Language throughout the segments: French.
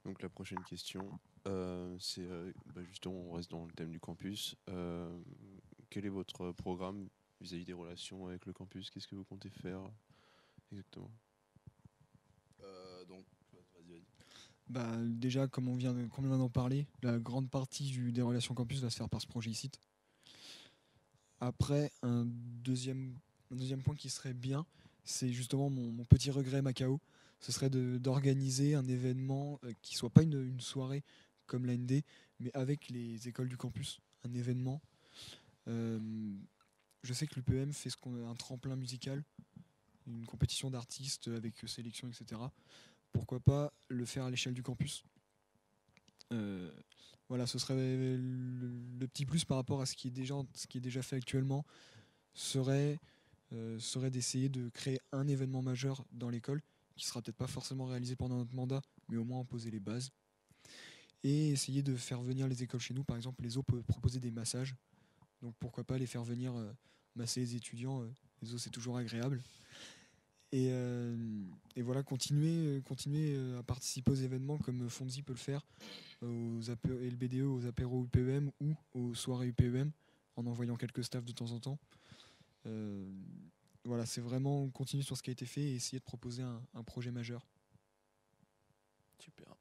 Donc la prochaine question, c'est justement, on reste dans le thème du campus. Quel est votre programme vis-à-vis des relations avec le campus? Qu'est-ce que vous comptez faire exactement? Donc, vas-y. Bah, déjà, comme on vient d'en parler, la grande partie des relations campus va se faire par ce projet ICIT. Après, un deuxième point qui serait bien, c'est justement mon petit regret Macao. Ce serait d'organiser un événement qui soit pas une soirée comme l'AND, mais avec les écoles du campus. Un événement. Euh, je sais que l'UPM fait un tremplin musical, une compétition d'artistes avec sélection, etc. Pourquoi pas le faire à l'échelle du campus. Euh, voilà, ce serait le petit plus par rapport à ce qui est déjà fait actuellement, serait d'essayer de créer un événement majeur dans l'école, qui sera peut-être pas forcément réalisé pendant notre mandat, mais au moins en poser les bases. Et essayer de faire venir les écoles chez nous. Par exemple, les eaux peuvent proposer des massages. Donc pourquoi pas les faire venir masser les étudiants. Les eaux, c'est toujours agréable. Et voilà, continuer à participer aux événements comme Fonzi peut le faire, et le BDE aux apéros UPEM ou aux soirées UPEM, en envoyant quelques staffs de temps en temps. Euh, voilà, c'est vraiment continuer sur ce qui a été fait et essayer de proposer un projet majeur. Super.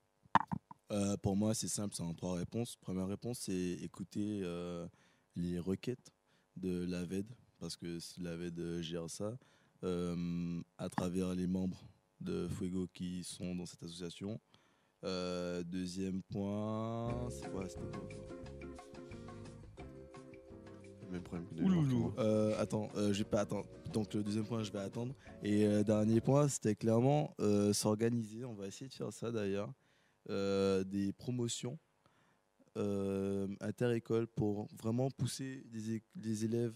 Pour moi, c'est simple, c'est en trois réponses. Première réponse, c'est écouter les requêtes de l'AVED, parce que l'AVED gère ça, à travers les membres de Fuego qui sont dans cette association. Deuxième point, c'est quoi? C'était quoi? Même problème que de Ouloulou. Attends, je vais pas attendre. Donc le deuxième point, je vais attendre. Et dernier point, c'était clairement s'organiser. On va essayer de faire ça d'ailleurs. Des promotions inter-écoles pour vraiment pousser les élèves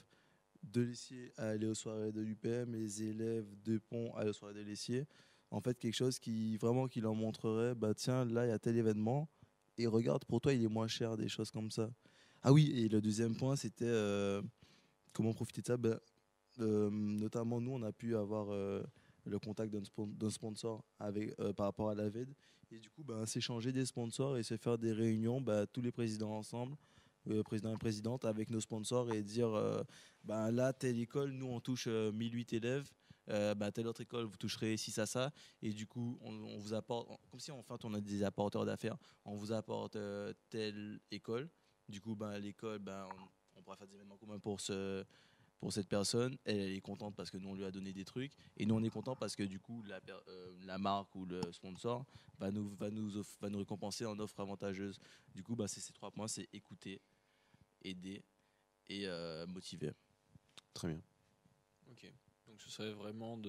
de Lessier à aller aux soirées de l'UPM et les élèves de Pont à aller aux soirées de Lessier. En fait, quelque chose qui vraiment qui leur montrerait, bah tiens, là il y a tel événement et regarde, pour toi il est moins cher, des choses comme ça. Ah oui, et le deuxième point, c'était comment profiter de ça. Notamment nous, on a pu avoir le contact d'un sponsor par rapport à la VED. Et du coup, s'échanger des sponsors et se faire des réunions, tous les présidents ensemble, présidents et présidentes, avec nos sponsors et dire là, telle école, nous, on touche 1008 élèves. Telle autre école, vous toucherez 6 à ça. Et du coup, on vous apporte, comme si en fait on a des apporteurs d'affaires, on vous apporte telle école. Du coup, l'école, on pourra faire des événements communs pour cette personne. Elle est contente parce que nous, on lui a donné des trucs. Et nous, on est content parce que du coup, la marque ou le sponsor va nous récompenser en offre avantageuse. Du coup, c'est ces trois points, c'est écouter, aider et motiver. Très bien. Ok. Donc ce serait vraiment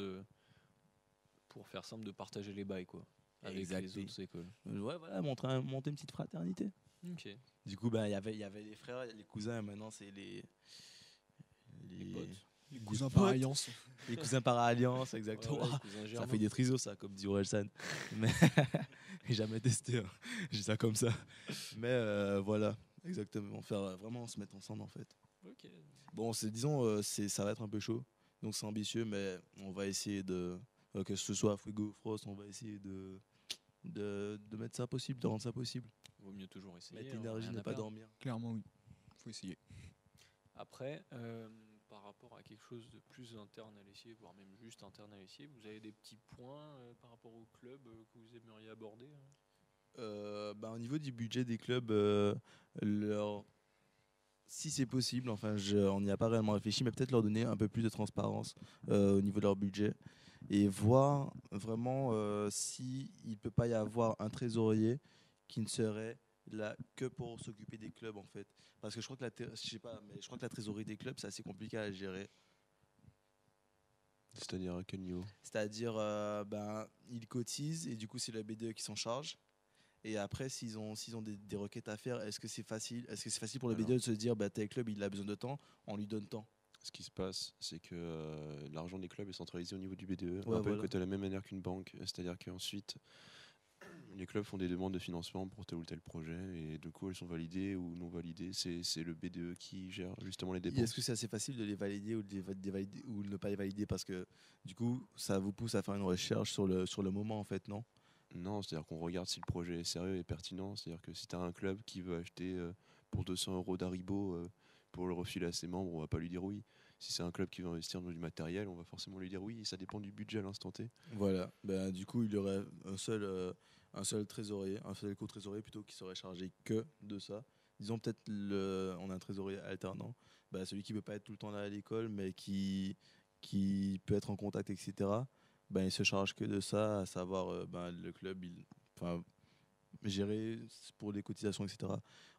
pour faire simple, de partager les bails, quoi, avec les autres écoles. Ouais, voilà, monter une petite fraternité. Ok. Du coup, il y avait les frères, les cousins, et maintenant, c'est les potes. Les cousins par alliance. Les cousins par alliance, exactement. Ouais, les cousins Ça germains. fait des trisos, ça, comme dit Orelsan. Mais j'ai jamais testé. Hein. J'ai ça comme ça. Mais voilà, exactement. Faire vraiment se mettre ensemble, en fait. Ok. Bon, ça va être un peu chaud. Donc c'est ambitieux, mais on va essayer que ce soit Fuego ou Frost, on va essayer de mettre ça possible, de rendre ça possible. Vaut mieux toujours essayer. Mettre l'énergie, rien ne à pas perdre. dormir. Clairement, oui. Faut essayer. Après, par rapport à quelque chose de plus interne à l'essier, voire même juste interne à l'essier, vous avez des petits points par rapport au club que vous aimeriez aborder Au niveau du budget des clubs, si c'est possible, enfin, on n'y a pas réellement réfléchi, mais peut-être leur donner un peu plus de transparence au niveau de leur budget et voir vraiment si il peut pas y avoir un trésorier qui ne serait là que pour s'occuper des clubs en fait. Parce que je crois que je sais pas, mais je crois que la trésorerie des clubs c'est assez compliqué à gérer. C'est-à-dire à quel niveau? C'est-à-dire, ils cotisent et du coup c'est la BDE qui s'en charge. Et après, s'ils ont des requêtes à faire, est-ce que c'est facile? Est-ce que c'est facile pour le BDE de se dire, tel club, il a besoin de temps, on lui donne temps? Ce qui se passe, c'est que l'argent des clubs est centralisé au niveau du BDE, Ouais, un peu voilà. de la même manière qu'une banque. C'est-à-dire qu'ensuite, les clubs font des demandes de financement pour tel ou tel projet et du coup, elles sont validées ou non validées. C'est le BDE qui gère justement les Et dépenses. est-ce que c'est assez facile de les valider ou de valider, ou de ne pas les valider? Parce que du coup, ça vous pousse à faire une recherche sur le moment, en fait, non? Non, c'est-à-dire qu'on regarde si le projet est sérieux et pertinent. C'est-à-dire que si tu as un club qui veut acheter pour 200 € d'Haribo pour le refiler à ses membres, on va pas lui dire oui. Si c'est un club qui veut investir dans du matériel, on va forcément lui dire oui. Ça dépend du budget à l'instant T. Voilà, ben, du coup, il y aurait un seul trésorier, un seul co-trésorier plutôt qui serait chargé que de ça. Disons peut-être on a un trésorier alternant, ben, celui qui ne peut pas être tout le temps là à l'école, mais qui peut être en contact, etc. Ben, il se charge que de ça, à savoir ben, le club, enfin, gérer pour les cotisations, etc.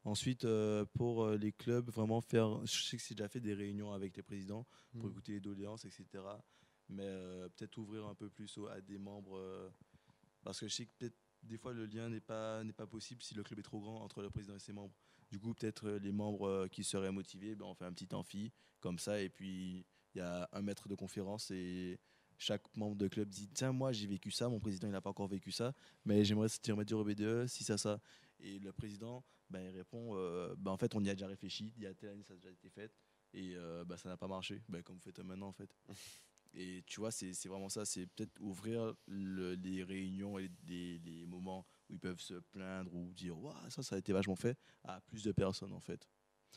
Ensuite, pour les clubs, vraiment faire. Je sais que j'ai déjà fait des réunions avec les présidents pour écouter les doléances, etc. Mais peut-être ouvrir un peu plus à des membres. Parce que je sais que peut-être des fois le lien n'est pas possible si le club est trop grand entre le président et ses membres. Du coup, peut-être les membres qui seraient motivés, ben, on fait un petit amphi comme ça, et puis il y a un maître de conférence et chaque membre de club dit tiens, moi j'ai vécu ça, mon président il n'a pas encore vécu ça, mais j'aimerais te remettre au BDE si ça. Et le président, ben, il répond ben, en fait, on y a déjà réfléchi, il y a telle année ça a déjà été fait, et ben, ça n'a pas marché, ben, comme vous faites maintenant en fait. Et tu vois, c'est vraiment ça, c'est peut-être ouvrir les réunions et les moments où ils peuvent se plaindre ou dire waouh, ça a été vachement fait à plus de personnes en fait.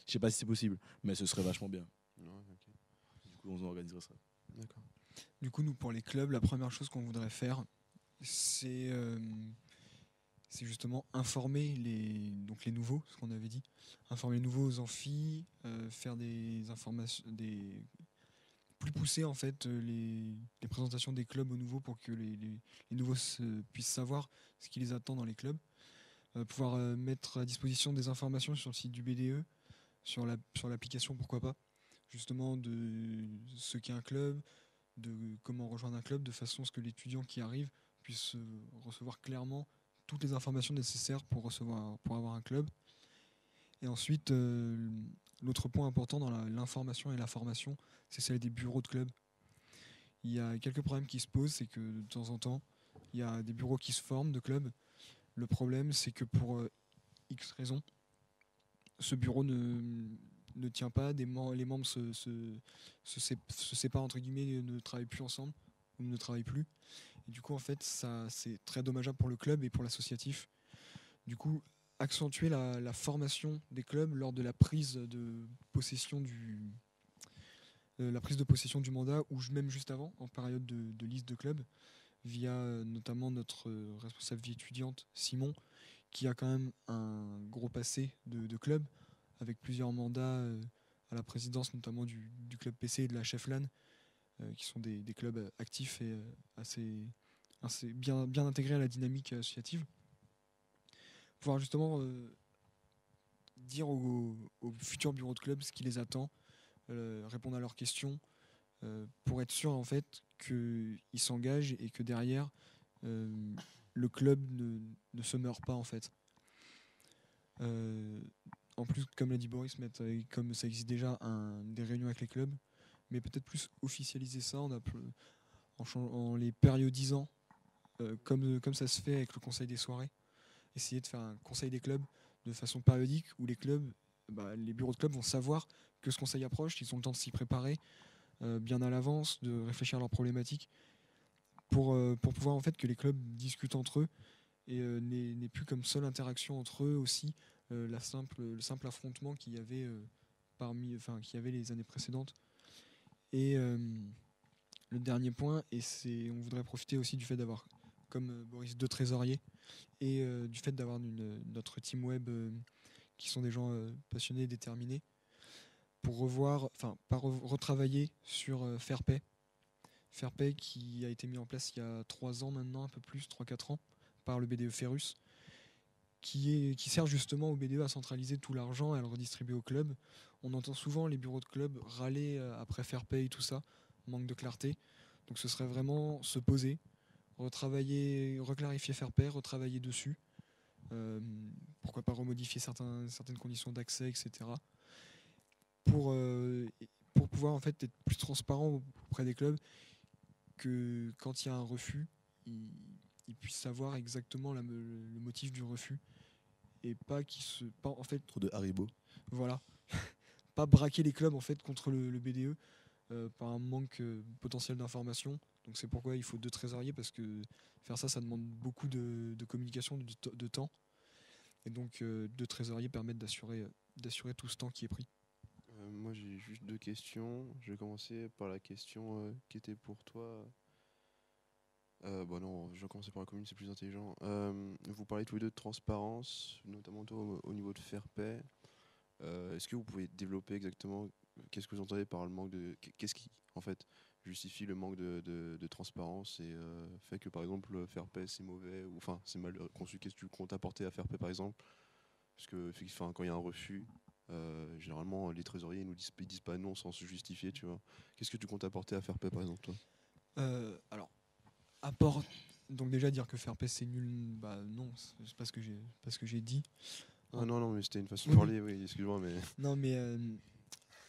Je sais pas si c'est possible, mais ce serait vachement bien. Ouais, ok. Du coup, on organiserait ça. D'accord. Du coup, nous, pour les clubs, la première chose qu'on voudrait faire, c'est justement informer donc les nouveaux, ce qu'on avait dit, informer les nouveaux aux amphis, faire des informations, plus pousser en fait les présentations des clubs aux nouveaux pour que les nouveaux puissent savoir ce qui les attend dans les clubs, pouvoir mettre à disposition des informations sur le site du BDE, sur l'application, pourquoi pas, justement de ce qu'est un club, de comment rejoindre un club, de façon à ce que l'étudiant qui arrive puisse recevoir clairement toutes les informations nécessaires pour avoir un club. Et ensuite, l'autre point important dans l'information et la formation, c'est celle des bureaux de club. Il y a quelques problèmes qui se posent, c'est que de temps en temps, il y a des bureaux qui se forment de clubs. Le problème, c'est que pour X raisons, ce bureau ne tient pas, les membres se séparent, entre guillemets, ne travaillent plus ensemble, ou ne travaillent plus. Et du coup, en fait, ça, c'est très dommageable pour le club et pour l'associatif. Du coup, accentuer la formation des clubs lors de la prise de possession du mandat, ou même juste avant, en période de liste de clubs, via notamment notre responsable vie étudiante, Simon, qui a quand même un gros passé de club, avec plusieurs mandats à la présidence, notamment du club PC et de la Cheflan, qui sont des clubs actifs et assez bien intégrés à la dynamique associative. Pouvoir justement dire aux futurs bureaux de club ce qui les attend, répondre à leurs questions, pour être sûr en fait qu'ils s'engagent et que derrière le club ne se meurt pas en fait. En plus, comme l'a dit Boris, comme ça existe déjà des réunions avec les clubs, mais peut-être plus officialiser ça en les périodisant, comme ça se fait avec le conseil des soirées. Essayer de faire un conseil des clubs de façon périodique où les bureaux de clubs vont savoir que ce conseil approche, ils ont le temps de s'y préparer bien à l'avance, de réfléchir à leurs problématiques pour pouvoir en fait que les clubs discutent entre eux et n'aient plus comme seule interaction entre eux aussi le simple affrontement qu'il y avait qu'il y avait les années précédentes. Et le dernier point, on voudrait profiter aussi du fait d'avoir, comme Boris, 2 trésoriers et du fait d'avoir notre team web qui sont des gens passionnés et déterminés pour retravailler sur Fairpay. Fairpay qui a été mis en place il y a 3 ans maintenant, un peu plus, 3-4 ans, par le BDE Ferrus, qui sert justement au BDE à centraliser tout l'argent et à le redistribuer au club. On entend souvent les bureaux de club râler après Fairpay et tout ça, manque de clarté. Donc ce serait vraiment se poser, reclarifier Fairpay, retravailler dessus. Pourquoi pas remodifier certaines conditions d'accès, etc. Pour pouvoir en fait être plus transparent auprès des clubs, que quand il y a un refus, ils puissent savoir exactement le motif du refus et pas en fait Trop de Haribo. voilà, pas braquer les clubs en fait contre le BDE par un manque potentiel d'information, Donc c'est pourquoi il faut 2 trésoriers, parce que faire ça demande beaucoup de communication, de temps. Et donc 2 trésoriers permettent d'assurer tout ce temps qui est pris. Moi j'ai juste 2 questions. Je vais commencer par la question qui était pour toi. Bon non, je vais commencer par la commune, c'est plus intelligent. Vous parlez tous les deux de transparence, notamment toi au niveau de fair play. Est-ce que vous pouvez développer exactement qu'est-ce que vous entendez par le manque de... Qu'est-ce qui, en fait, justifie le manque de transparence et fait que, par exemple, fair play, c'est mauvais, ou enfin, c'est mal conçu. Qu'est-ce que tu comptes apporter à fair play, par exemple? Parce que quand il y a un refus, généralement, les trésoriers ils disent pas non sans se justifier, tu vois. Qu'est-ce que tu comptes apporter à fair play, par exemple, toi? Alors, apport. Donc déjà dire que faire play c'est nul, bah non, c'est pas ce que j'ai dit. Ah non, non, mais c'était une façon Oui, de parler, oui, excuse-moi, mais... Non, mais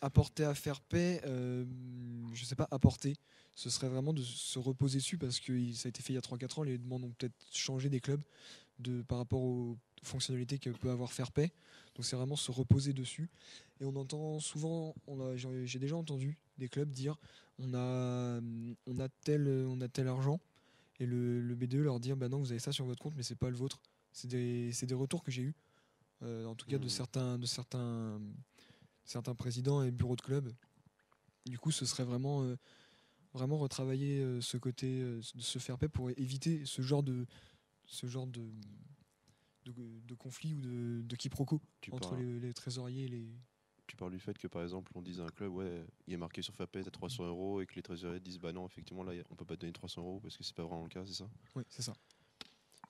apporter à faire paix, je sais pas, apporter, ce serait vraiment de se reposer dessus, parce que ça a été fait il y a 3-4 ans, les demandes ont peut-être changé des clubs par rapport aux fonctionnalités que peut avoir faire paix. Donc c'est vraiment se reposer dessus. Et on entend souvent, j'ai déjà entendu des clubs dire on a tel argent, et le BDE leur dire bah non, vous avez ça sur votre compte, mais c'est pas le vôtre. C'est des retours que j'ai eus, en tout cas de certains présidents et bureaux de club. Du coup, ce serait vraiment retravailler ce côté de se faire paix pour éviter ce genre de conflit ou de quiproquo Tu entre parles, les trésoriers et les... tu parles du fait que, par exemple, on dise à un club, ouais, il est marqué sur fair play à 300 euros, et que les trésoriers disent, bah non, effectivement, là, on peut pas te donner 300 euros parce que c'est pas vraiment le cas, c'est ça? Oui, c'est ça.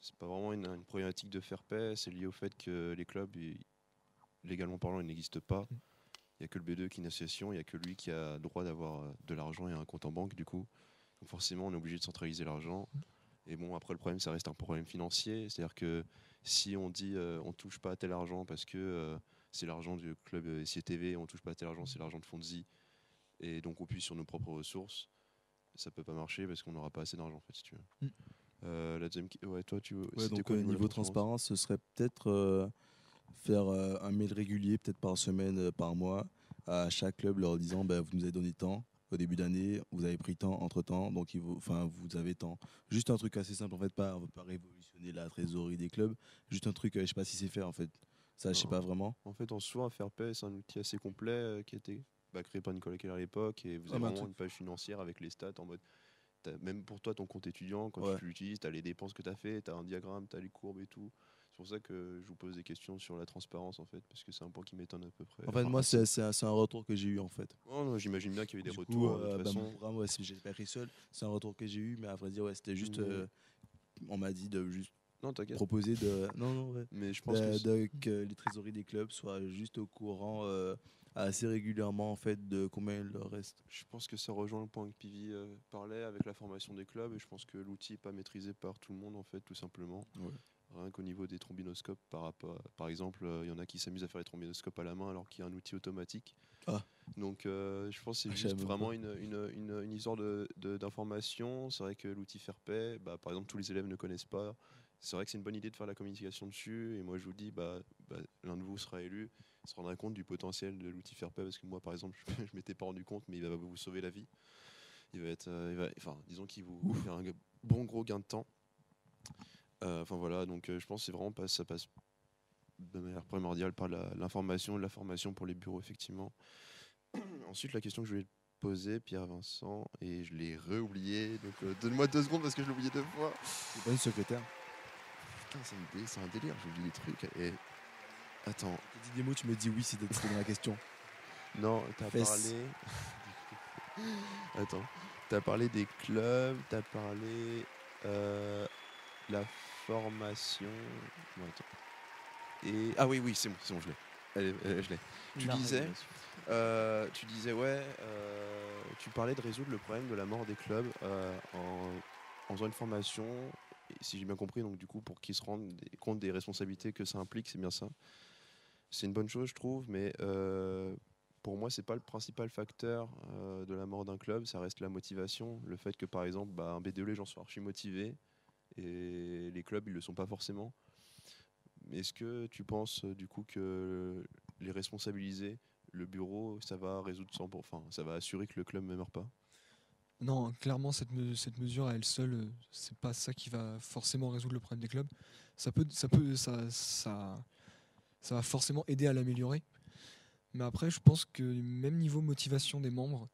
C'est pas vraiment une problématique de fair play, c'est lié au fait que les clubs, légalement parlant, ils n'existent pas. Il n'y a que le B2 qui est une association, il n'y a que lui qui a le droit d'avoir de l'argent et un compte en banque, du coup. Donc forcément, on est obligé de centraliser l'argent. Et bon, après, le problème, ça reste un problème financier. C'est-à-dire que si on dit on touche pas à tel argent parce que c'est l'argent du club SCTV, on touche pas à tel argent, c'est l'argent de Fonzi, et donc on puise sur nos propres ressources, ça peut pas marcher parce qu'on n'aura pas assez d'argent, en fait, si tu veux. La deuxième... Ouais, toi, Ouais, c'était donc quoi au niveau de niveau la transparence? transparence, ce serait peut-être faire un mail régulier, peut-être par semaine, par mois, à chaque club leur disant bah, vous nous avez donné tant au début d'année, vous avez pris tant entre temps, donc vous avez tant. Juste un truc assez simple en fait, on veut pas révolutionner la trésorerie des clubs, juste un truc, je sais pas si c'est fait en fait, ça je sais Non. pas vraiment. En fait, en soi, Fairpay, c'est un outil assez complet qui a été créé par Nicolas Keller à l'époque. Et vous Ah, avez mais un vraiment truc, une page financière avec les stats en mode. Même pour toi, ton compte étudiant, quand ouais. tu l'utilises, tu as les dépenses que tu as fait, tu as un diagramme, tu as les courbes et tout. C'est pour ça que je vous pose des questions sur la transparence, en fait, parce que c'est un point qui m'étonne à peu près. En fait, Enfin, moi, assez. c'est un retour que j'ai eu en fait. Oh, non, j'imagine bien qu'il y avait des Du coup, retours de toute mon façon. programme, ouais, j'ai pas pris seul, c'est un retour que j'ai eu, mais à vrai dire, ouais, c'était juste, Mais- on m'a dit de juste Non, t'inquiète. proposer de, non, non, ouais, Mais je pense que que les trésoreries des clubs soient juste au courant assez régulièrement en fait de combien il leur reste. je pense que ça rejoint le point que Pivi parlait avec la formation des clubs. Et je pense que l'outil n'est pas maîtrisé par tout le monde, en fait, tout simplement. Ouais. Rien qu'au niveau des trombinoscopes, par exemple, il y en a qui s'amusent à faire les trombinoscopes à la main alors qu'il y a un outil automatique. Ah. Donc je pense que c'est Ah, je juste savais même vraiment pas. une histoire d'information. C'est vrai que l'outil Fairpay, par exemple, tous les élèves ne connaissent pas. C'est vrai que c'est une bonne idée de faire la communication dessus. Et moi, je vous dis, l'un de vous sera élu, se rendra compte du potentiel de l'outil Fairpay. Parce que moi, par exemple, je ne m'étais pas rendu compte, mais il va vous sauver la vie. Il va être, enfin, disons qu'il vous fait un bon gros gain de temps. Enfin voilà, donc je pense que c'est vraiment ça passe de manière primordiale par l'information et la formation pour les bureaux, effectivement. Ensuite, la question que je voulais te poser, Pierre-Vincent, et je l'ai réoublié, donc donne-moi 2 secondes parce que je l'ai oublié 2 fois. C'est pas une secrétaire. Putain, c'est un délire, j'oublie des trucs. Et attends, Tu dis des mots, tu me dis oui si c'était dans la question. non, t'as Fesses. parlé. Attends, t'as parlé des clubs, t'as parlé la formation. Bon, attends. Et ah oui, c'est bon, je l'ai. Je l'ai. Tu disais ouais, tu parlais de résoudre le problème de la mort des clubs en faisant une formation, et si j'ai bien compris, donc du coup pour qu'ils se rendent compte des responsabilités que ça implique, c'est bien ça. C'est une bonne chose, je trouve, mais pour moi, c'est pas le principal facteur de la mort d'un club, ça reste la motivation, le fait que par exemple, un BDE, les gens sont archi motivés et les clubs, ils le sont pas forcément. Est-ce que tu penses du coup que les responsabiliser, le bureau, ça va résoudre 100%, enfin, ça va assurer que le club ne meurt pas? Non, clairement, cette mesure à elle seule, c'est pas ça qui va forcément résoudre le problème des clubs. Ça va forcément aider à l'améliorer. Mais après, je pense que même niveau motivation des membres,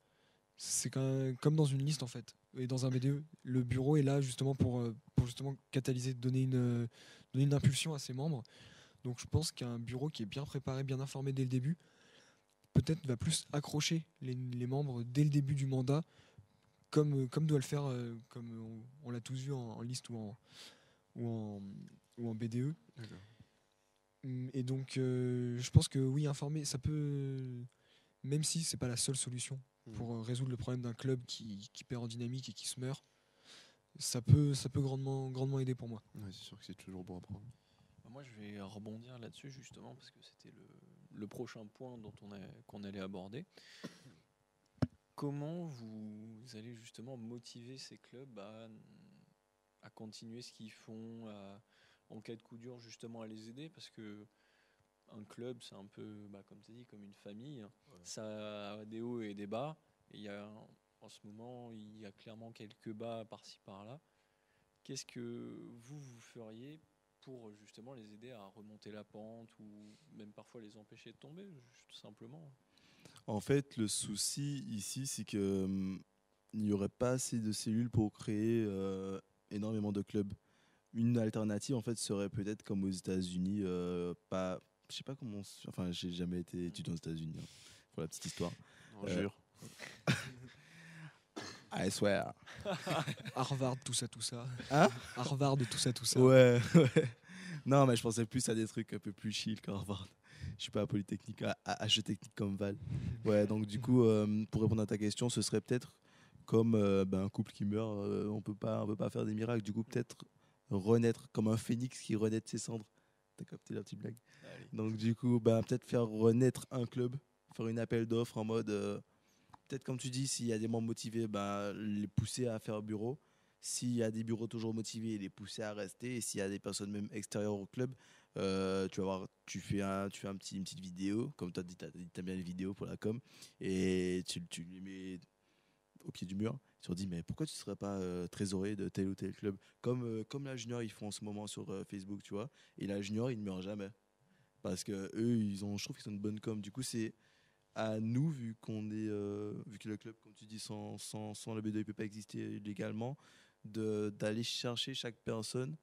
c'est quand même comme dans une liste en fait. Et dans un BDE, le bureau est là justement pour justement catalyser, donner une impulsion à ses membres. Donc je pense qu'un bureau qui est bien préparé, bien informé dès le début, peut-être va plus accrocher les membres dès le début du mandat, comme doit le faire, comme on l'a tous vu en liste ou en BDE. D'accord. Et donc je pense que oui, informer, ça peut, même si c'est pas la seule solution pour résoudre le problème d'un club qui perd en dynamique et qui se meurt, ça peut grandement aider pour moi. Ouais, c'est sûr que c'est toujours bon à prendre. Moi, je vais rebondir là-dessus justement parce que c'était le prochain point qu'on allait aborder. Comment vous allez justement motiver ces clubs à continuer ce qu'ils font, en cas de coup dur justement à les aider, parce que un club, c'est un peu, comme tu as dit, comme une famille. Ouais. Ça a des hauts et des bas. Et en ce moment, il y a clairement quelques bas par-ci par-là. Qu'est-ce que vous feriez pour justement les aider à remonter la pente ou même parfois les empêcher de tomber, tout simplement? En fait, le souci ici, c'est qu'il n'y aurait pas assez de cellules pour créer énormément de clubs. Une alternative, en fait, serait peut-être comme aux États-Unis, pas, je sais pas comment, enfin, j'ai jamais été étudiant aux États-Unis, hein, pour la petite histoire. Non, jure. I swear. Harvard, tout ça. Hein? Harvard, tout ça. Ouais. Non, mais je pensais plus à des trucs un peu plus chill qu'Harvard. Je suis pas à Polytechnique, à HE Technique comme Val. Ouais, donc du coup, pour répondre à ta question, ce serait peut-être comme un couple qui meurt, on peut pas faire des miracles. Du coup, peut-être renaître comme un phénix qui renaît de ses cendres. T'as capté la petite blague? Allez. Donc du coup, peut-être faire renaître un club, faire une appel d'offres en mode, peut-être comme tu dis, s'il y a des membres motivés, les pousser à faire bureau. S'il y a des bureaux toujours motivés, les pousser à rester. Et s'il y a des personnes même extérieures au club, tu fais une petite vidéo, comme tu as dit, tu aimes bien les vidéos pour la com, et tu les mets au pied du mur. Tu leur dis, mais pourquoi tu ne serais pas trésorier de tel ou tel club, comme la junior, ils font en ce moment sur Facebook, tu vois. Et la junior, ils ne meurent jamais. Parce que eux, je trouve qu'ils ont une bonne com. Du coup, c'est à nous, vu que le club, comme tu dis, sans le BDE, il ne peut pas exister légalement, d'aller chercher chaque personne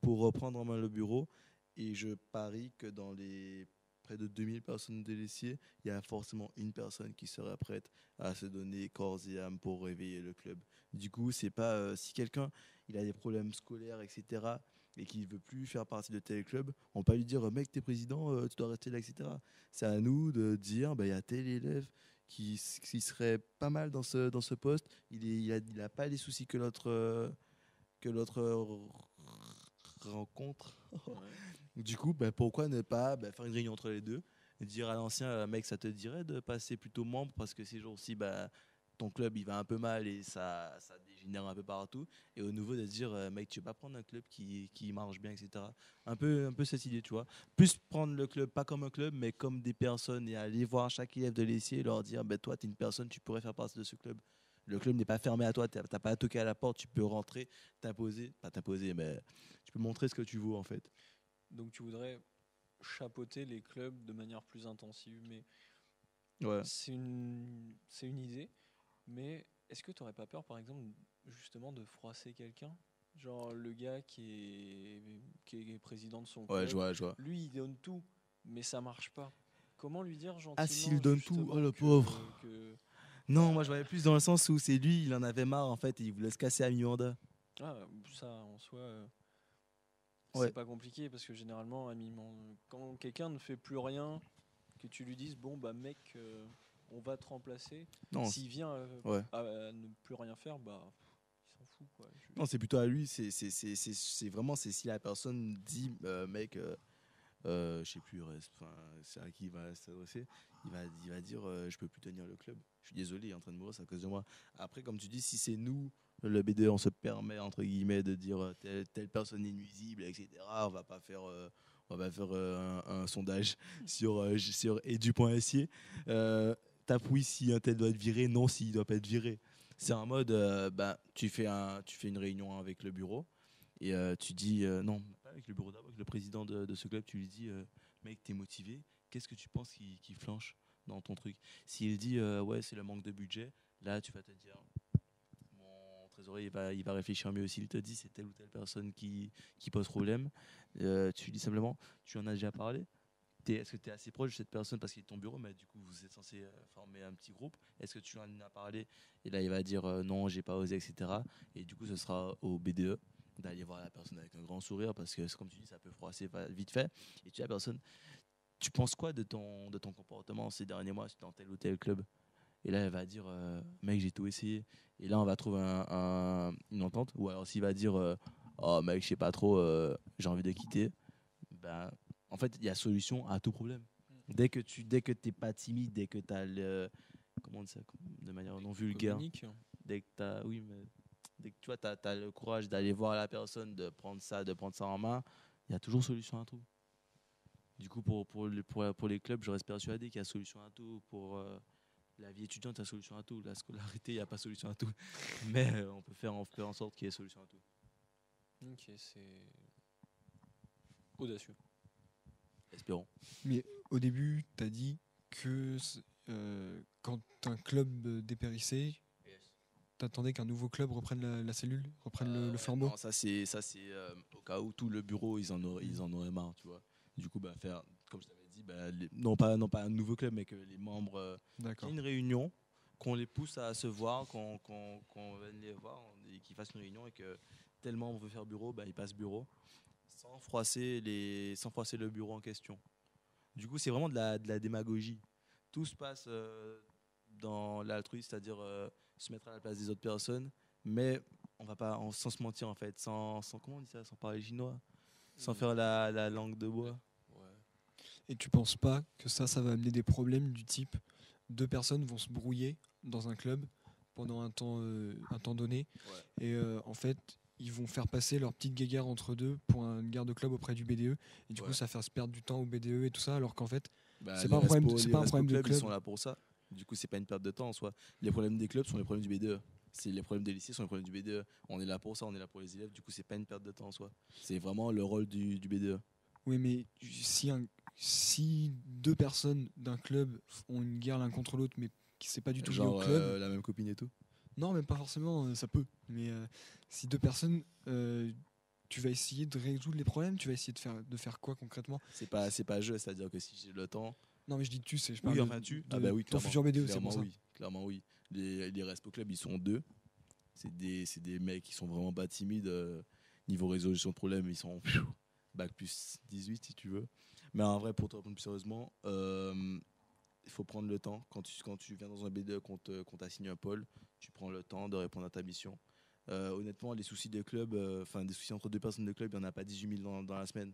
pour reprendre en main le bureau. Et je parie que dans les près de 2000 personnes délaissées, il y a forcément une personne qui serait prête à se donner corps et âme pour réveiller le club. Du coup, c'est pas si quelqu'un il a des problèmes scolaires, etc., et qu'il ne veut plus faire partie de tel club, on peut pas lui dire mec, t'es président, tu dois rester là, etc. C'est à nous de dire il y a tel élève qui serait pas mal dans ce poste, il a pas les soucis que l'autre rencontre. Ouais. Du coup, pourquoi ne pas faire une réunion entre les deux et dire à l'ancien mec, ça te dirait de passer plutôt membre parce que ces jours-ci, ton club il va un peu mal et ça dégénère un peu partout. Et au nouveau de dire mec, tu veux pas prendre un club qui marche bien, etc. Un peu cette idée, tu vois. Plus prendre le club pas comme un club, mais comme des personnes et aller voir chaque élève de lycée et leur dire toi, tu es une personne, tu pourrais faire partie de ce club. Le club n'est pas fermé à toi, tu n'as pas à toquer à la porte, tu peux rentrer, pas t'imposer, mais tu peux montrer ce que tu vaux en fait. Donc tu voudrais chapeauter les clubs de manière plus intensive, mais Ouais. c'est une idée. Mais est-ce que tu n'aurais pas peur, par exemple, justement, de froisser quelqu'un? Genre le gars qui est président de son club, Ouais, je vois. lui il donne tout, mais ça marche pas. Comment lui dire gentiment? Ah, s'il donne tout, justement, oh le pauvre. que- Non, moi je voyais plus dans le sens où c'est lui, il en avait marre en fait, et il voulait se casser à mi-mandat. Ah, ça en soi, Ouais. c'est pas compliqué parce que généralement, quand quelqu'un ne fait plus rien, que tu lui dises bon mec, on va te remplacer. Non, S'il vient ouais. à ne plus rien faire, il s'en fout quoi. Non, c'est plutôt à lui, c'est vraiment si la personne dit mec, je sais plus, c'est à qui il va s'adresser, il va dire je peux plus tenir le club. Je suis désolé, il est en train de mourir, c'est à cause de moi. Après, comme tu dis, si c'est nous, le BDE, on se permet entre guillemets de dire telle personne est nuisible, etc. On va pas faire un sondage sur edu.si. Tape oui si un tel doit être viré, non s'il doit pas être viré. C'est en mode, tu fais une réunion avec le bureau et tu dis, non, pas avec le bureau d'abord, avec le président de ce club, tu lui dis, mec, t'es motivé, qu'est-ce que tu penses qui flanche dans ton truc? S'il dit, ouais, c'est le manque de budget, là, tu vas te dire, mon trésorier, il va réfléchir mieux. S'il te dit, c'est telle ou telle personne qui pose problème, tu lui dis simplement, tu en as déjà parlé? Est-ce que tu es assez proche de cette personne parce qu'il est ton bureau, mais du coup vous êtes censé former un petit groupe. Est-ce que tu en as parlé? Et là il va dire non, j'ai pas osé, etc. Et du coup ce sera au BDE d'aller voir la personne avec un grand sourire parce que comme tu dis, ça peut froisser vite fait. Et tu dis à la personne, tu penses quoi de ton comportement ces derniers mois dans tel ou tel club? Et là elle va dire mec, j'ai tout essayé. Et là on va trouver une entente. Ou alors s'il va dire oh mec, je sais pas trop, j'ai envie de quitter, ben en fait, il y a solution à tout problème. Dès que t'es pas timide, dès que tu as le, comment on dit ça, de manière non vulgaire, Communique. dès que oui, mais dès que tu vois, t'as le courage d'aller voir la personne, de prendre ça en main, il y a toujours solution à tout. Du coup, pour les clubs, je reste persuadé qu'il y a solution à tout. Pour la vie étudiante, il y a solution à tout. La scolarité, il n'y a pas solution à tout. Mais on peut faire en sorte qu'il y ait solution à tout. Ok, c'est audacieux. Espérons. Mais au début, tu as dit que quand un club dépérissait, t'attendais qu'un nouveau club reprenne la cellule, reprenne le Ouais, flambeau. non, ça c'est au cas où tout le bureau ils en auraient marre, tu vois. Du coup, faire, comme je t'avais dit, non pas un nouveau club, mais que les membres qu'il y D'accord. ait une réunion, qu'on les pousse à se voir, qu'on vienne les voir et qu'ils fassent une réunion et que tel membre veut faire bureau, il passe bureau sans froisser le bureau en question. Du coup, c'est vraiment de la démagogie. Tout se passe dans l'altruisme, c'est-à-dire se mettre à la place des autres personnes, mais on va pas, sans se mentir en fait, sans comment on dit ça, sans parler chinois, sans faire la langue de bois. Ouais. Et tu penses pas que ça va amener des problèmes du type deux personnes vont se brouiller dans un club pendant un temps donné Ouais. et en fait ils vont faire passer leur petite guéguerre entre deux pour une guerre de club auprès du BDE et du coup Ouais. ça va faire se perdre du temps au BDE et tout ça alors qu'en fait c'est Les pas un problème respo- c'est les pas un respo problème de clubs, ils club. sont là pour ça. Du coup, c'est pas une perte de temps en soi. Les problèmes des clubs sont les problèmes du BDE. C'est les problèmes des lycées sont les problèmes du BDE. On est là pour ça, on est là pour les élèves. Du coup, c'est pas une perte de temps en soi. C'est vraiment le rôle du BDE. Oui, mais si deux personnes d'un club ont une guerre l'un contre l'autre mais qui c'est pas du tout lié au Genre club. la même copine et tout. Non, même pas forcément, ça peut. Mais si deux personnes, tu vas essayer de résoudre les problèmes, tu vas essayer de faire quoi concrètement? C'est pas jeu, c'est-à-dire que si j'ai le temps. Non, mais je dis tu, je Oui, parle enfin oui, ton clairement. futur BDE, c'est Clairement pour ça. oui. Clairement oui. Les respo clubs, ils sont deux. C'est des mecs qui sont vraiment pas timides. Niveau résolution de problème, ils sont bac plus 18 si tu veux. Mais en vrai, pour te répondre plus sérieusement, il faut prendre le temps. Quand tu viens dans un BDE, qu'on t'assigne un pôle, tu prends le temps de répondre à ta mission. Honnêtement, les soucis de club, des soucis entre deux personnes de club, il n'y en a pas 18 000 dans la semaine.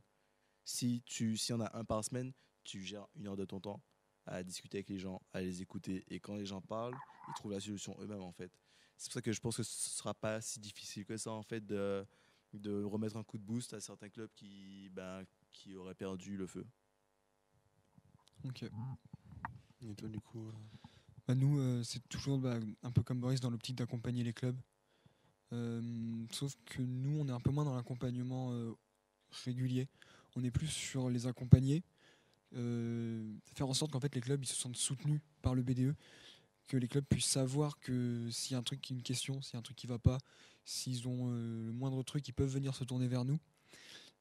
Si y en a un par semaine, tu gères 1 heure de ton temps à discuter avec les gens, à les écouter. Et quand les gens parlent, ils trouvent la solution eux-mêmes en fait. C'est pour ça que je pense que ce ne sera pas si difficile que ça en fait de remettre un coup de boost à certains clubs qui auraient perdu le feu. Ok. Et toi, du coup, Nous, c'est toujours un peu comme Boris dans l'optique d'accompagner les clubs. Sauf que nous, on est un peu moins dans l'accompagnement régulier. On est plus sur les accompagner, faire en sorte qu'en fait les clubs ils se sentent soutenus par le BDE, que les clubs puissent savoir que s'il y a un truc, une question, s'il y a un truc qui va pas, s'ils ont le moindre truc, ils peuvent venir se tourner vers nous.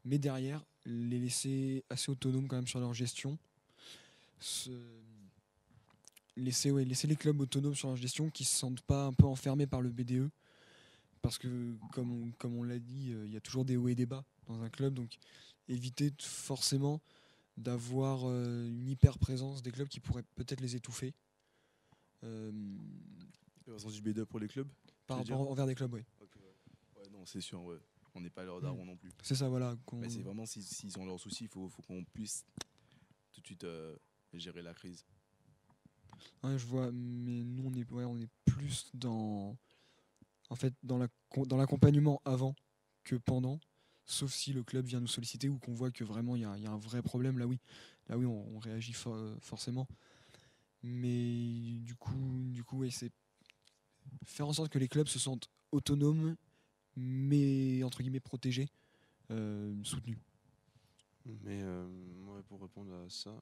Mais derrière, les laisser assez autonomes quand même sur leur gestion. Laisser les clubs autonomes sur leur gestion, qui se sentent pas un peu enfermés par le BDE. Parce que, comme on l'a dit, il y a toujours des hauts et des bas dans un club. Donc, éviter forcément d'avoir une hyper présence des clubs qui pourraient peut-être les étouffer. Au sens du BDE pour les clubs Par tu veux rapport dire envers des clubs, oui. Ok, ouais. Ouais, non, c'est sûr, ouais. On n'est pas leur daron non plus. C'est ça, voilà. Mais c'est vraiment, s'ils ont leurs soucis, il faut qu'on puisse tout de suite gérer la crise. Ouais, je vois, mais nous, on est plus en fait, dans l'accompagnement avant que pendant. Sauf si le club vient nous solliciter ou qu'on voit que vraiment il y a un vrai problème, là oui. Là oui, on réagit forcément. Mais du coup ouais, faire en sorte que les clubs se sentent autonomes, mais entre guillemets protégés, soutenus. Mais ouais, pour répondre à ça,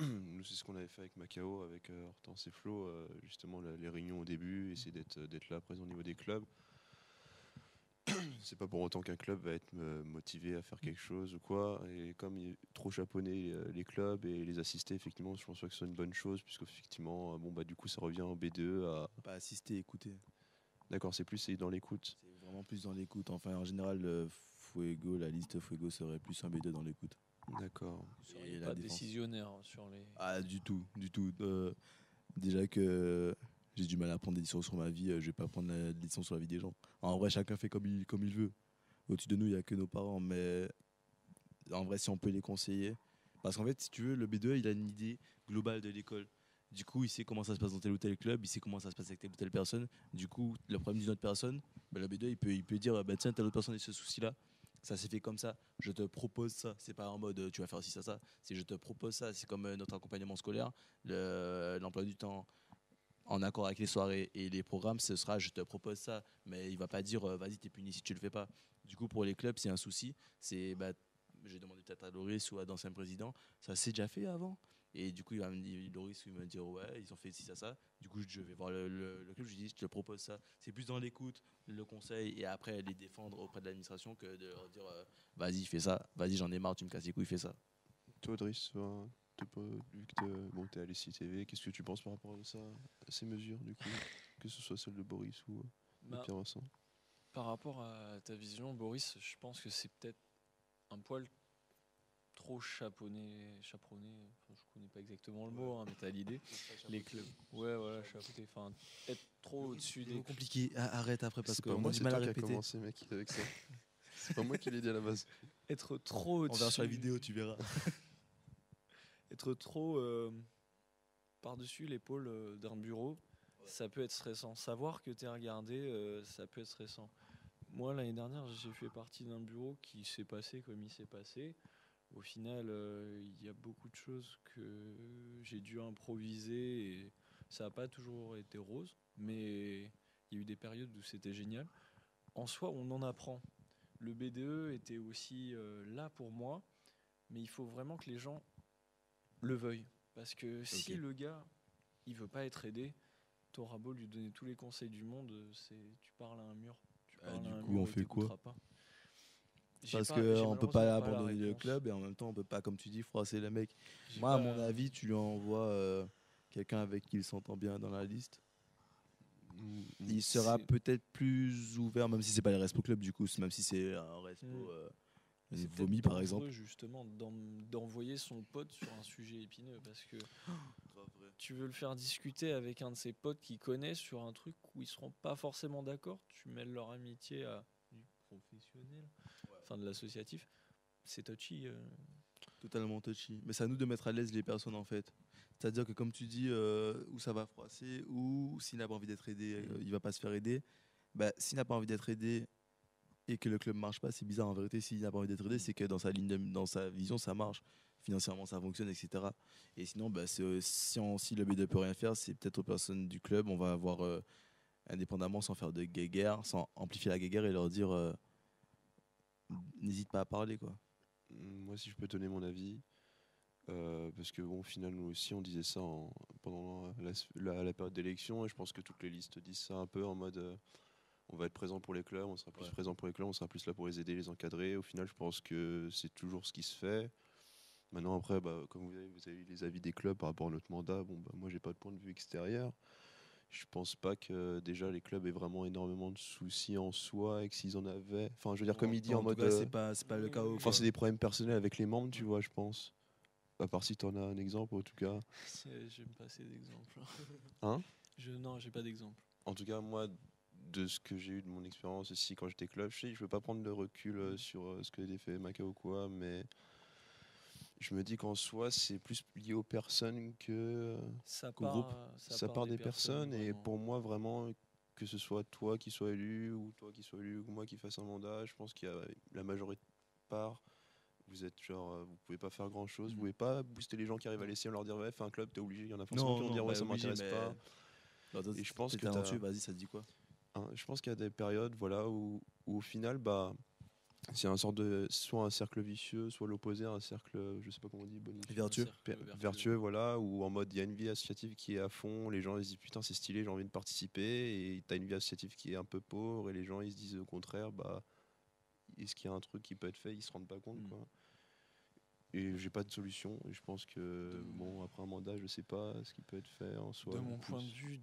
nous c'est ce qu'on avait fait avec Macao, avec Hortense et Flo, justement les réunions au début, essayer d'être là présent au niveau des clubs. C'est pas pour autant qu'un club va être motivé à faire quelque chose ou quoi. Et comme il est trop chaponné les clubs et les assister, effectivement, je pense pas que ce soit une bonne chose, puisque effectivement, bon bah du coup ça revient en B2 à. Pas assister, écouter. D'accord, c'est dans l'écoute. C'est vraiment plus dans l'écoute. Enfin, en général, Fuego, la liste Fuego serait plus un B2 dans l'écoute. D'accord. Vous Et seriez la pas défense. décisionnaire sur les. Ah, du tout, du tout. Déjà que j'ai du mal à prendre des décisions sur ma vie, je vais pas prendre la décision sur la vie des gens. En vrai, chacun fait comme il veut. Au-dessus de nous, il y a que nos parents, mais en vrai, si on peut les conseiller. Parce qu'en fait, si tu veux, le B2, il a une idée globale de l'école. Du coup, il sait comment ça se passe dans tel ou tel club, il sait comment ça se passe avec telle ou telle personne. Du coup, le problème d'une autre personne, bah, le B2, il peut dire bah, tiens, telle autre personne a ce souci-là. Ça s'est fait comme ça, je te propose ça. C'est pas en mode tu vas faire aussi ça. C'est je te propose ça. C'est comme notre accompagnement scolaire. L'emploi du temps en accord avec les soirées et les programmes, ce sera je te propose ça. Mais il va pas dire vas-y, t'es puni si tu le fais pas. Du coup, pour les clubs, c'est un souci. C'est bah, j'ai demandé peut-être à Loris ou à d'anciens présidents, ça s'est déjà fait avant. Et du coup, il va me dire, Loris, il va me dire, ouais, ils ont fait ci, ça. Du coup, je vais voir le club, je lui dis, je te propose ça. C'est plus dans l'écoute, le conseil, et après les défendre auprès de l'administration que de leur dire, vas-y, fais ça, vas-y, j'en ai marre, tu me casses les couilles, fais ça. Toi, Driss, vu que bon, t'es à l'ESI TV, qu'est-ce que tu penses par rapport à ça, à ces mesures, du coup, que ce soit celle de Boris ou de Bah, Pierre-Vincent? par rapport à ta vision, Boris, je pense que c'est peut-être un poil trop chaperonné. Enfin, je connais pas exactement le mot, hein, mais t'as l'idée. Les clubs. Ouais, voilà, chapeauté. Enfin, être trop au-dessus des. Compliqué, arrête après parce C'est qu'on pas a moi, du c'est mal à toi qui a répéter. commencé, mec, avec ça. C'est pas moi qui l'ai dit à la base. Être trop On au-dessus. verra sur la vidéo, tu verras. Être trop par-dessus l'épaule d'un bureau, ça peut être stressant. Savoir que t'es regardé, ça peut être stressant. Moi, l'année dernière, j'ai fait partie d'un bureau qui s'est passé comme il s'est passé. Au final, il y a beaucoup de choses que j'ai dû improviser et ça n'a pas toujours été rose, mais il y a eu des périodes où c'était génial. En soi, on en apprend. Le BDE était aussi là pour moi, mais il faut vraiment que les gens le veuillent. Parce que si Ok. le gars, il veut pas être aidé, t'auras beau lui donner tous les conseils du monde, tu parles à un mur. Tu parles du à un coup, mur on et fait quoi? t'écouteras pas. J'ai Parce pas- qu'on j'ai ne peut malheureusement pas la abandonner le réponse. club et en même temps, on peut pas, comme tu dis, froisser les mecs. J'ai Moi, à pas- mon avis, tu lui envoies quelqu'un avec qui il s'entend bien dans la liste. Il sera C'est- peut-être plus ouvert, même si c'est pas les Respo Club, du coup, même si c'est un Respo C'est vomi, peut-être par dangereux, exemple. justement d'envoyer son pote sur un sujet épineux parce que tu veux le faire discuter avec un de ses potes qui connaît sur un truc où ils seront pas forcément d'accord, tu mêles leur amitié à du professionnel, enfin de l'associatif, c'est touchy. Totalement touchy. Mais c'est à nous de mettre à l'aise les personnes, en fait. C'est-à-dire que, comme tu dis, où ça va froisser, ou s'il n'a pas envie d'être aidé, il va pas se faire aider. Bah, s'il n'a pas envie d'être aidé et que le club marche pas, c'est bizarre en vérité. S'il n'a pas envie d'être aidé, c'est que dans sa ligne, dans sa vision, ça marche. Financièrement, ça fonctionne, etc. Et sinon, bah, si le B2 peut rien faire, c'est peut-être aux personnes du club. On va avoir indépendamment, sans faire de guéguerre, sans amplifier la guéguerre et leur dire n'hésite pas à parler, quoi. Moi, si je peux donner mon avis, parce que bon, au final, nous aussi, on disait ça pendant la période d'élection, et je pense que toutes les listes disent ça un peu en mode on va être présent pour les clubs, on sera plus présent pour les clubs, on sera plus là pour les aider, les encadrer. Au final, je pense que c'est toujours ce qui se fait. Maintenant, après, bah, comme vous avez eu les avis des clubs par rapport à notre mandat, bon, bah, moi, j'ai pas de point de vue extérieur. Je pense pas que déjà les clubs aient vraiment énormément de soucis en soi et que s'ils en avaient. Enfin, je veux dire, comme il dit en tout mode. cas, c'est pas le cas. Enfin, c'est des problèmes personnels avec les membres, tu vois, je pense. À part si tu en as un exemple, en tout cas. J'aime pas ces exemples. Hein? Non, j'ai pas d'exemple. En tout cas, moi, de ce que j'ai eu de mon expérience ici quand j'étais club, je sais, je veux pas prendre de recul sur ce que j'ai fait Macao ou quoi, mais je me dis qu'en soi, c'est plus lié aux personnes que Ça qu'au groupe. part, Ça part des personnes, et vraiment. pour moi, vraiment, que ce soit toi qui sois élu, ou toi qui sois élu, ou moi qui fasse un mandat, je pense qu'il y a la majorité de part. Vous êtes genre, vous pouvez pas faire grand chose, vous pouvez pas booster les gens qui arrivent à l'essai, leur dire ouais, fais un club, t'es obligé, il y en a forcément qui vont dire ouais, bah, ça obligé, m'intéresse pas. Bah, toi, Et je pense que t'étais un t'as- dessus, vas-y, ça te dit quoi? hein, je pense qu'il y a des périodes voilà, où au final, bah, c'est un sort de soit un cercle vicieux, soit l'opposé, un cercle, je sais pas comment on dit, bonifié. Vertueux. Vertueux, voilà, où en mode il y a une vie associative qui est à fond, les gens ils se disent putain c'est stylé, j'ai envie de participer, et t'as une vie associative qui est un peu pauvre, et les gens ils se disent au contraire, bah, est-ce qu'il y a un truc qui peut être fait, ils se rendent pas compte, Mm. quoi. Et j'ai pas de solution, et je pense que, bon, après un mandat, je sais pas ce qui peut être fait en soi. De en mon plus. point de vue,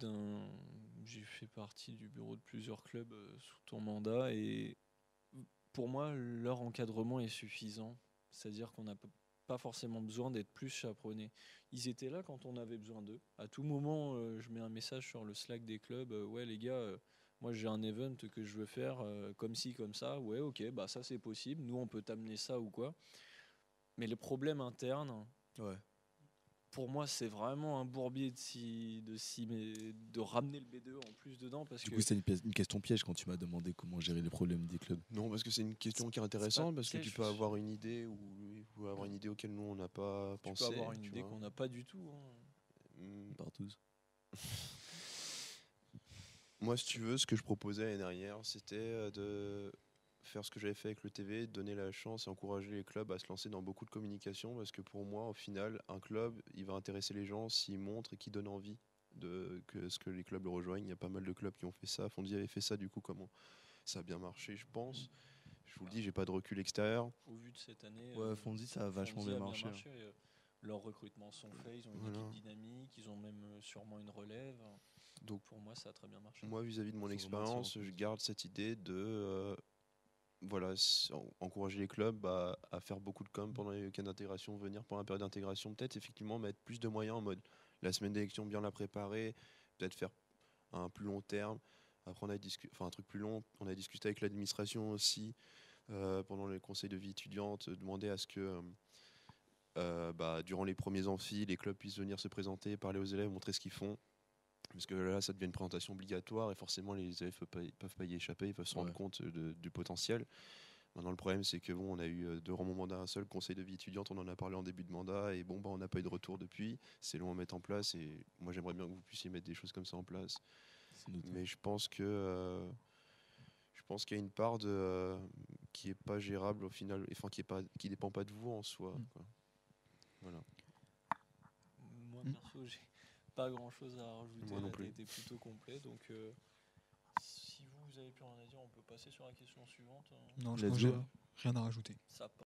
j'ai fait partie du bureau de plusieurs clubs sous ton mandat et pour moi, leur encadrement est suffisant. C'est-à-dire qu'on n'a pas forcément besoin d'être plus chaperonnés. Ils étaient là quand on avait besoin d'eux. À tout moment, je mets un message sur le Slack des clubs. Ouais, les gars, moi j'ai un event que je veux faire comme ci, comme ça. Ouais, ok, bah ça c'est possible. Nous, on peut t'amener ça ou quoi. Mais les problèmes internes, Ouais. pour moi, c'est vraiment un bourbier de ramener le B2 en plus dedans parce Du que coup, c'est une question piège quand tu m'as demandé comment gérer les problèmes des clubs. Non, parce que c'est une question qui est pas intéressante, parce que piège, tu peux avoir une idée ou avoir une idée auquel nous on n'a pas tu pensé. peux avoir une tu idée vois. qu'on n'a pas du tout. Hein. Partout. Moi, si tu veux, ce que je proposais l'année dernière, c'était de faire ce que j'avais fait avec le TV, donner la chance et encourager les clubs à se lancer dans beaucoup de communication, parce que pour moi, au final, un club, il va intéresser les gens s'il montre et qu'il donne envie que ce que les clubs le rejoignent. Il y a pas mal de clubs qui ont fait ça. Fondy avait fait ça, du coup, comment ça a bien marché, je pense. Je vous le dis, j'ai pas de recul extérieur. Au vu de cette année, Ouais, Fondy, ça a vachement Fondy bien a marché. Hein. Leurs recrutements sont faits, ils ont une Voilà. équipe dynamique, ils ont même sûrement une relève. Donc, Pour moi, ça a très bien marché. moi, vis-à-vis de mon Faut expérience, remercier en je plus. garde cette idée de voilà, encourager les clubs à faire beaucoup de com pendant les week-ends d'intégration, venir pendant la période d'intégration, peut-être effectivement mettre plus de moyens en mode la semaine d'élection, bien la préparer, peut-être faire un plus long terme. Après, enfin, un truc plus long, on a discuté avec l'administration aussi pendant les conseils de vie étudiante, demander à ce que bah, durant les premiers amphis, les clubs puissent venir se présenter, parler aux élèves, montrer ce qu'ils font. Parce que là, ça devient une présentation obligatoire et forcément, les élèves ne peuvent pas y échapper, ils peuvent se rendre Ouais. compte du potentiel. Maintenant, le problème, c'est que bon, on a eu durant mon mandat un seul conseil de vie étudiante, on en a parlé en début de mandat et bon, bah, on n'a pas eu de retour depuis. C'est long à mettre en place et moi, j'aimerais bien que vous puissiez mettre des choses comme ça en place. C'est noté. Mais je pense qu'il y a une part qui est pas gérable au final, enfin qui dépend pas de vous en soi. Quoi. Voilà. Moi, perso, j'ai pas grand chose à rajouter. Moi non Là, t'as plus. été plutôt complet. Donc, si vous avez plus rien à dire, on peut passer sur la question suivante. Non, je Let's crois que go. j'ai rien à rajouter. Ça part.